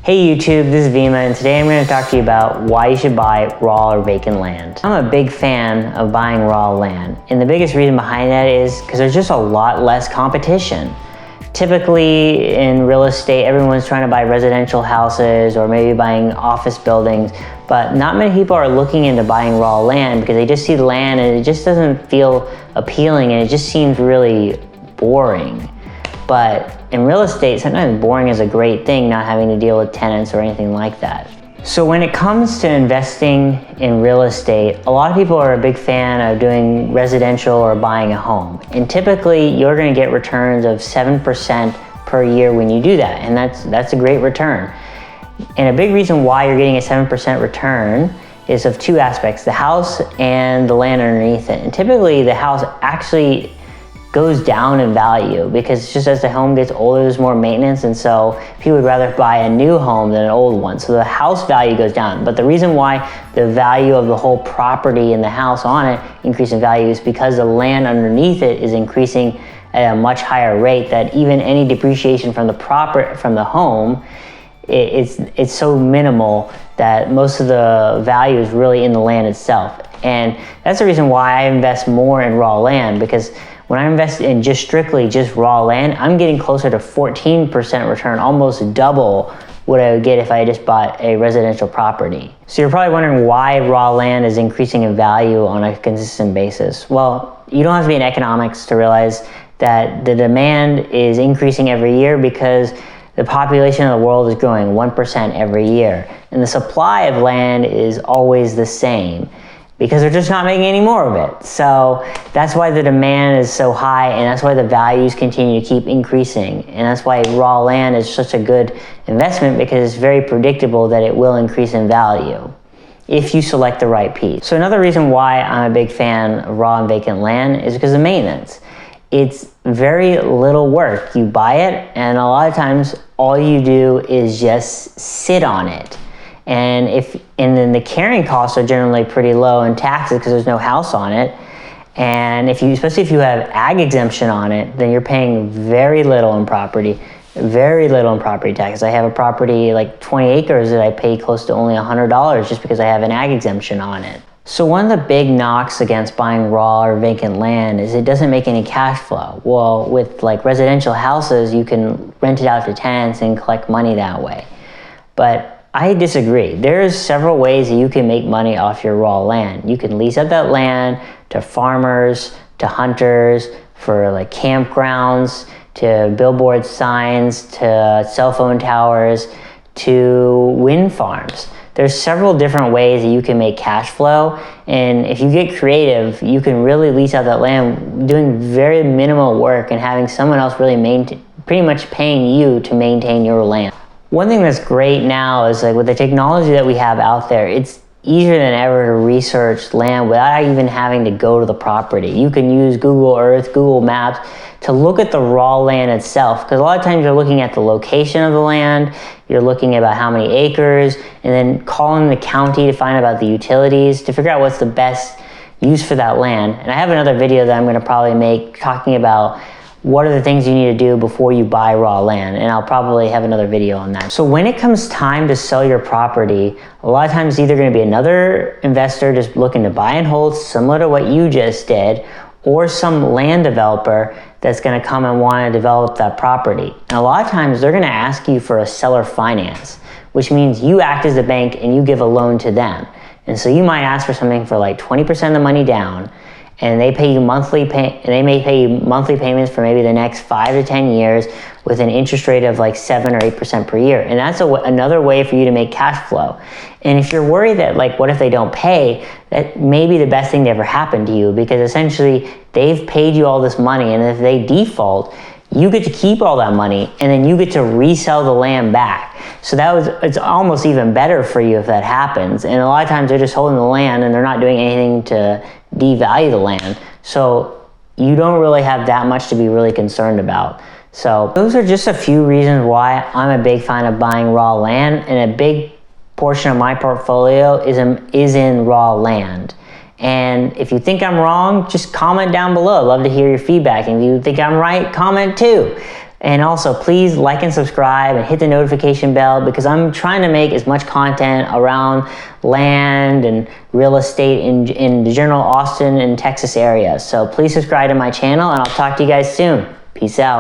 Hey YouTube, this is Vema, and today I'm going to talk to you about why you should buy raw or vacant land. I'm a big fan of buying raw land, and the biggest reason behind that is because there's just a lot less competition. Typically in real estate, everyone's trying to buy residential houses or maybe buying office buildings, but not many people are looking into buying raw land because they just see the land and it just doesn't feel appealing and it just seems really boring. But in real estate, sometimes boring is a great thing, not having to deal with tenants or anything like that. So when it comes to investing in real estate, a lot of people are a big fan of doing residential or buying a home. And typically you're going to get returns of 7% per year when you do that. And that's a great return. And a big reason why you're getting a 7% return is of two aspects, the house and the land underneath it. And typically the house actually goes down in value because just as the home gets older, there's more maintenance, and so people would rather buy a new home than an old one. So the house value goes down. But the reason why the value of the whole property and the house on it increase in value is because the land underneath it is increasing at a much higher rate that even any depreciation from the home, it's so minimal that most of the value is really in the land itself. And that's the reason why I invest more in raw land, because when I invest in strictly raw land, I'm getting closer to 14% return, almost double what I would get if I just bought a residential property. So you're probably wondering why raw land is increasing in value on a consistent basis. Well, you don't have to be in economics to realize that the demand is increasing every year because the population of the world is growing 1% every year. And the supply of land is always the same, because they're just not making any more of it. So that's why the demand is so high, and that's why the values continue to keep increasing. And that's why raw land is such a good investment, because it's very predictable that it will increase in value if you select the right piece. So another reason why I'm a big fan of raw and vacant land is because of maintenance. It's very little work. You buy it, and a lot of times all you do is just sit on it. And then the carrying costs are generally pretty low in taxes because there's no house on it. And especially if you have ag exemption on it, then you're paying very little in property taxes. I have a property like 20 acres that I pay close to only $100 just because I have an ag exemption on it. So one of the big knocks against buying raw or vacant land is it doesn't make any cash flow. Well, with like residential houses, you can rent it out to tenants and collect money that way. But I disagree. There's several ways that you can make money off your raw land. You can lease out that land to farmers, to hunters, for like campgrounds, to billboard signs, to cell phone towers, to wind farms. There's several different ways that you can make cash flow, and if you get creative, you can really lease out that land doing very minimal work and having someone else really pretty much paying you to maintain your land. One thing that's great now is like with the technology that we have out there, it's easier than ever to research land without even having to go to the property. You can use Google Earth, Google Maps to look at the raw land itself, because a lot of times you're looking at the location of the land, you're looking about how many acres, and then calling the county to find about the utilities to figure out what's the best use for that land. And I have another video that I'm going to probably make talking about what are the things you need to do before you buy raw land, and I'll probably have another video on that. So when it comes time to sell your property, a lot of times it's either going to be another investor just looking to buy and hold similar to what you just did, or some land developer that's going to come and want to develop that property. And a lot of times they're going to ask you for a seller finance, which means you act as a bank and you give a loan to them. And so you might ask for something for like 20% of the money down, and they may pay you monthly payments for maybe the next 5 to 10 years with an interest rate of like 7 or 8% per year. And that's another way for you to make cash flow. And if you're worried that like, what if they don't pay, that may be the best thing to ever happen to you, because essentially they've paid you all this money, and if they default, you get to keep all that money, and then you get to resell the land back. So it's almost even better for you if that happens. And a lot of times they're just holding the land and they're not doing anything to devalue the land. So you don't really have that much to be really concerned about. So those are just a few reasons why I'm a big fan of buying raw land, and a big portion of my portfolio is in raw land. And if you think I'm wrong, just comment down below. I'd love to hear your feedback. And if you think I'm right, comment too. And also, please like and subscribe and hit the notification bell, because I'm trying to make as much content around land and real estate in the general Austin and Texas area. So please subscribe to my channel, and I'll talk to you guys soon. Peace out.